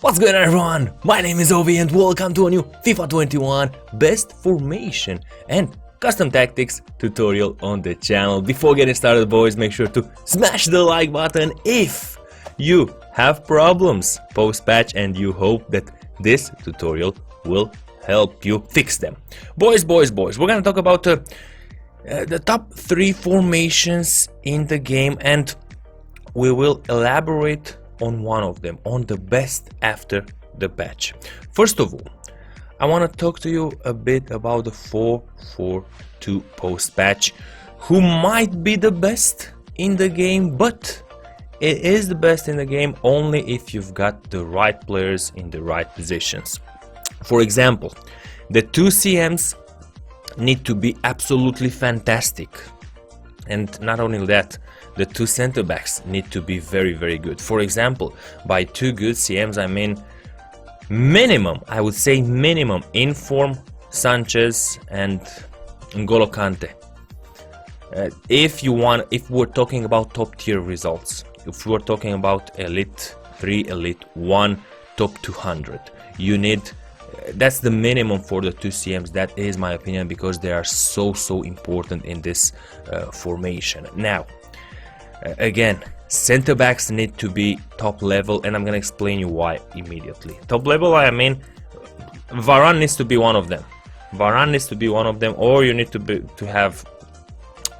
What's going on, everyone? My name is Ovi and welcome to a new FIFA 21 best formation and custom tactics tutorial on the channel. Before getting started, boys, make sure to smash the like button if you have problems post-patch and you hope that this tutorial will help you fix them. Boys, we're gonna talk about the top 3 formations in the game, and we will elaborate on one of them, on the best after the patch. First of all, I want to talk to you a bit about the 4-4-2 post-patch, who might be the best in the game, but it is the best in the game only if you've got the right players in the right positions. For example, the 2 CMs need to be absolutely fantastic, and not only that, the 2 center backs need to be very good. For example, by 2 good CMs I mean minimum, I would say minimum inform Sanchez and N'Golo Kante. If we're talking about top tier results, if we're talking about elite 3, elite 1, top 200, you need, that's the minimum for the 2 CMs. That is my opinion, because they are so important in this formation. Now, again, center backs need to be top level, and I'm gonna explain you why immediately. Top level, I mean, Varane needs to be one of them. Varane needs to be one of them, or you need to have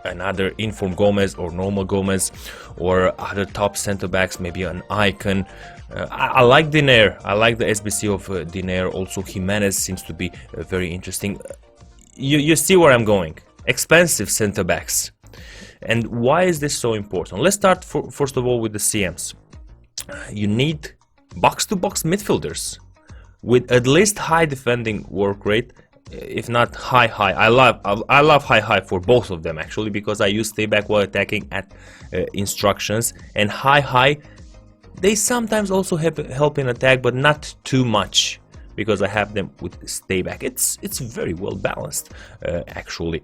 another inform Gomez or normal Gomez, or other top center backs, maybe an icon. I like Dinair. I like the SBC of Dinair. Also, Jimenez seems to be very interesting. You see where I'm going. Expensive center backs. And why is this so important? Let's start first of all with the CMs. You need box-to-box midfielders with at least high defending work rate, if not high. I love high for both of them, actually, because I use stay back while attacking at instructions, and high they sometimes also help in attack, but not too much, because I have them with stay back. It's very well balanced, actually.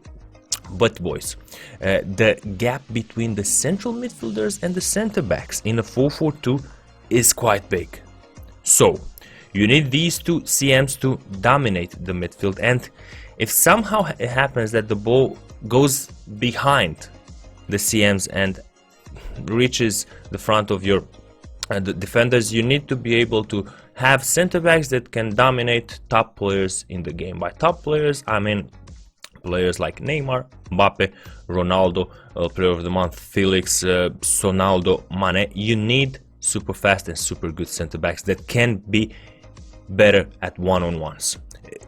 But boys, the gap between the central midfielders and the center backs in a 4-4-2 is quite big. So you need these 2 CMs to dominate the midfield, and if somehow it happens that the ball goes behind the CMs and reaches the front of your the defenders, you need to be able to have center backs that can dominate top players in the game. By top players, I mean players like Neymar, Mbappe, Ronaldo, player of the month Felix, Sonaldo, Mane. You need super fast and super good center backs that can be better at one-on-ones.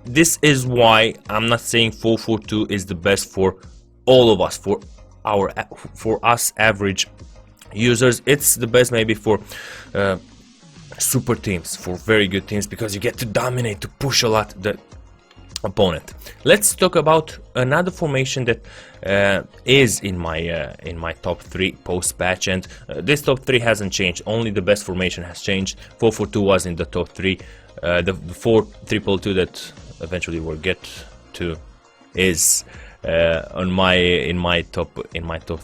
This is why I'm not saying 4-4-2 is the best for all of us, for us average users. It's the best maybe for super teams, for very good teams, because you get to dominate, to push a lot the opponent. Let's talk about another formation that is in my top 3 post patch, and this top 3 hasn't changed. Only the best formation has changed. 4-4-2 was in the top 3. The 4-3-2 that eventually we'll get to is in my top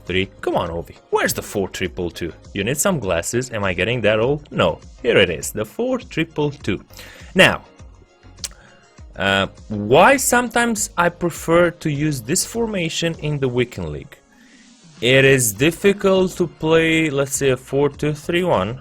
3. Come on, Ovi, where's the 4-3-2? You need some glasses. Am I getting that old? No, here it is, the 4-3-2. Now, why sometimes I prefer to use this formation in the weekend league? It is difficult to play, let's say, a 4-2-3-1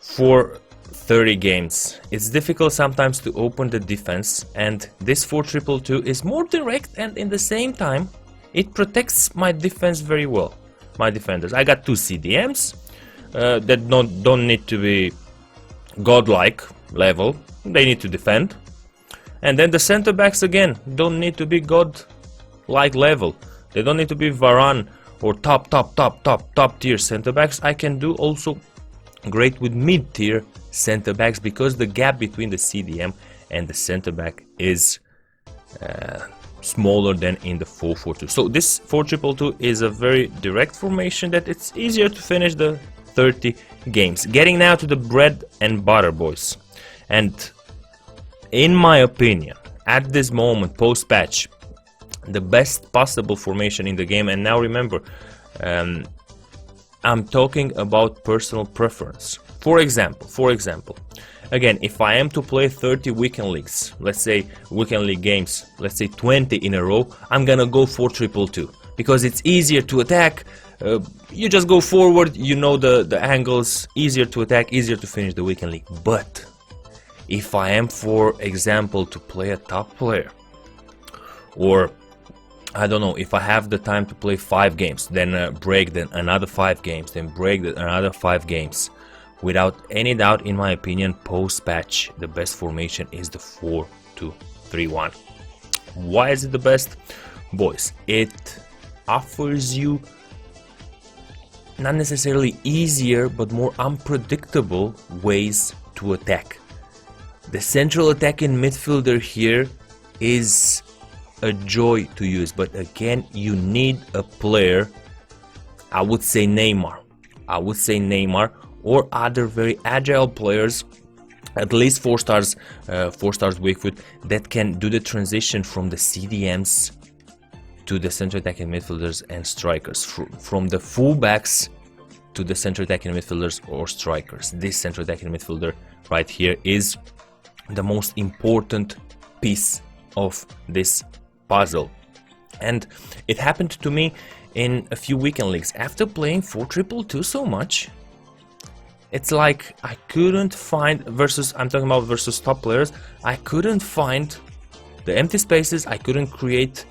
for 30 games. It's difficult sometimes to open the defense, and this 4-3-2 is more direct, and in the same time it protects my defense very well, my defenders. I got 2 CDMs that don't need to be godlike level, they need to defend. And then the center backs, again, don't need to be god-like level. They don't need to be Varane or top tier center backs. I can do also great with mid-tier center backs, because the gap between the CDM and the center back is smaller than in the 4-4-2. So this 4-3-2 is a very direct formation that it's easier to finish the 30 games. Getting now to the bread and butter, boys. And in my opinion, at this moment, post-patch, the best possible formation in the game. And now remember, I'm talking about personal preference. For example, again, if I am to play 30 weekend leagues, let's say weekend league games, let's say 20 in a row, I'm gonna go for 2-2-2 because it's easier to attack. You just go forward, you know the angles, easier to attack, easier to finish the weekend league. But if I am, for example, to play a top player, or I don't know, if I have the time to play 5 games, then break, then another 5 games, then break, then another 5 games. Without any doubt, in my opinion, post-patch, the best formation is the 4-2-3-1. Why is it the best? Boys, it offers you not necessarily easier, but more unpredictable ways to attack. The central attacking midfielder here is a joy to use, but again, you need a player, I would say Neymar, or other very agile players, at least 4 stars weak foot, that can do the transition from the CDMs to the central attacking midfielders and strikers, from the fullbacks to the central attacking midfielders or strikers. This central attacking midfielder right here is the most important piece of this puzzle, and it happened to me in a few weekend leagues. After playing 4-2-2 so much, it's like I couldn't find, I'm talking about versus top players, I couldn't find the empty spaces, I couldn't create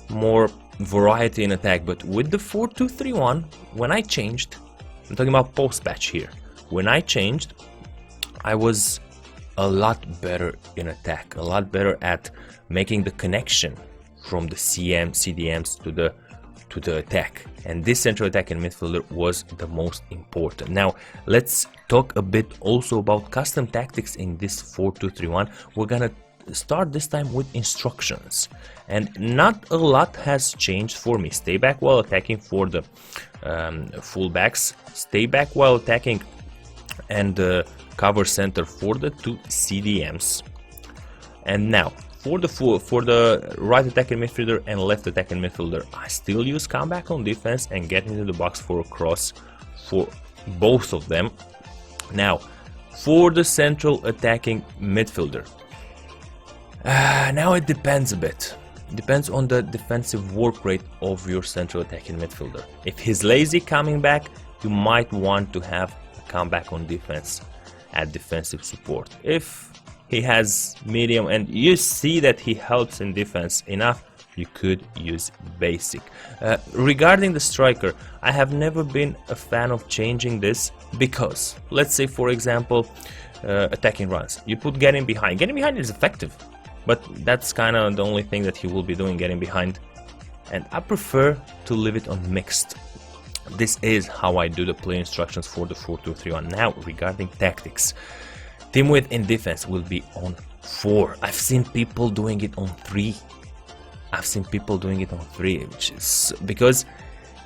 more variety in attack. But with the 4-2-3-1, when I changed, I'm talking about post-patch here, when I changed, I was a lot better in attack, a lot better at making the connection from the CDMs to the attack, and this central attacking midfielder was the most important. Now let's talk a bit also about custom tactics in this 4-2-3-1. We're gonna start this time with instructions, and not a lot has changed for me. Stay back while attacking for the fullbacks, stay back while attacking, and cover center for the 2 CDMs. And now for the right attacking midfielder and left attacking midfielder, I still use comeback on defense and get into the box for a cross for both of them. Now for the central attacking midfielder, now it depends a bit. Depends on the defensive work rate of your central attacking midfielder. If he's lazy coming back, you might want to have a comeback on defense at defensive support. If he has medium and you see that he helps in defense enough, you could use basic. Regarding the striker, I have never been a fan of changing this, because let's say, for example, attacking runs, you put getting behind is effective, but that's kind of the only thing that he will be doing, getting behind, and I prefer to leave it on mixed. This is how I do the play instructions for the 4-2-3-1. Now regarding tactics, team width in defense will be on 4. I've seen people doing it on 3. Which is because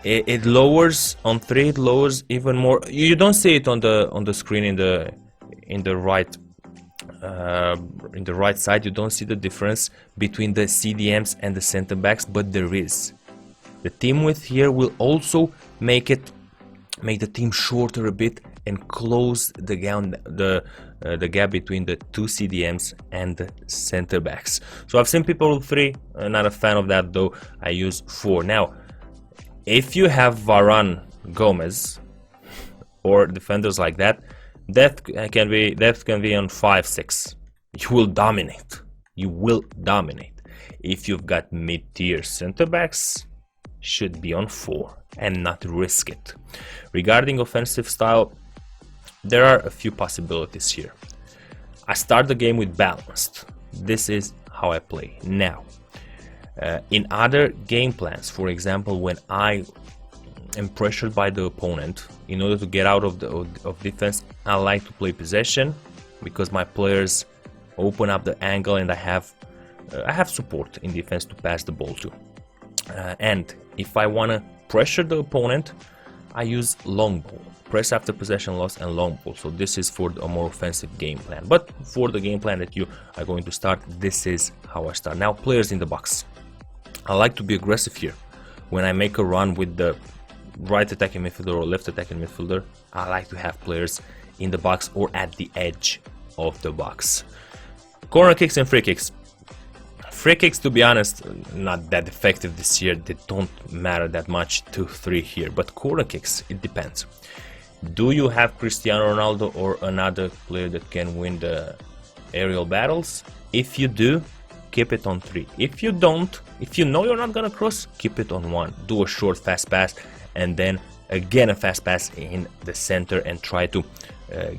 it lowers on 3. It lowers even more. You don't see it on the screen in the right side. You don't see the difference between the CDMs and the center backs, but there is. The team width here will also make the team shorter a bit and close the gap between the 2 CDMs and the center backs. So I've seen people with 3, not a fan of that though. I use 4. Now if you have Varane, Gomez or defenders like that, depth can be on 5-6. You will dominate. If you've got mid-tier center backs, should be on 4 and not risk it. Regarding offensive style, there are a few possibilities here. I start the game with balanced. This is how I play. Now, in other game plans, for example, when I am pressured by the opponent, in order to get out of defense, I like to play possession, because my players open up the angle and I have support in defense to pass the ball to. And if I want to pressure the opponent, I use long ball, press after possession loss and long ball. So this is for a more offensive game plan, but for the game plan that you are going to start, this is how I start. Now players in the box, I like to be aggressive here. When I make a run with the right attacking midfielder or left attacking midfielder, I like to have players in the box or at the edge of the box. Corner kicks and free kicks. Free kicks, to be honest, not that effective this year. They don't matter that much, 2-3 here. But corner kicks, it depends. Do you have Cristiano Ronaldo or another player that can win the aerial battles? If you do, keep it on 3. If you don't, if you know you're not gonna cross, keep it on 1. Do a short fast pass and then again a fast pass in the center and try to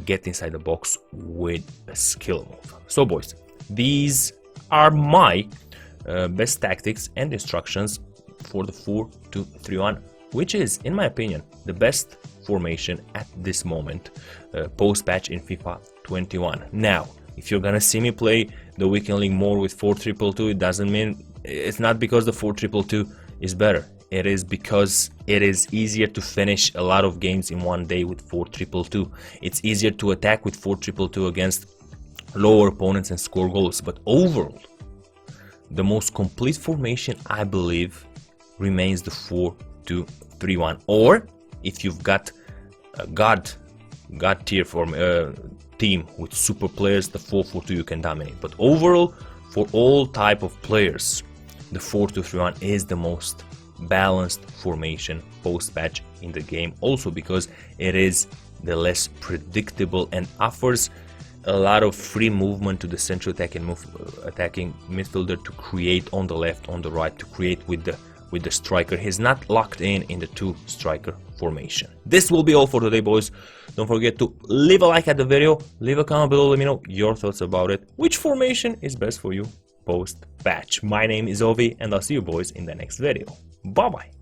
get inside the box with a skill move. So boys, these are my best tactics and instructions for the 4-2-3-1, which is, in my opinion, the best formation at this moment post-patch in FIFA 21. Now, if you're gonna see me play the Weekend League more with 4-2-2, it doesn't mean, it's not because the 4-2-2 is better. It is because it is easier to finish a lot of games in one day with 4-2-2. It's easier to attack with 4-2-2 against lower opponents and score goals. But overall, the most complete formation, I believe, remains the 4-2-3-1. Or if you've got a god tier team with super players, the 4-4-2 you can dominate. But overall, for all type of players, the 4-2-3-1 is the most balanced formation post-patch in the game, also because it is the less predictable and offers a lot of free movement to the central attacking midfielder to create on the left, on the right, to create with the striker. He's not locked in the 2 striker formation. This will be all for today, boys. Don't forget to leave a like at the video, leave a comment below, let me know your thoughts about it. Which formation is best for you post patch? My name is Ovi and I'll see you boys in the next video. Bye bye.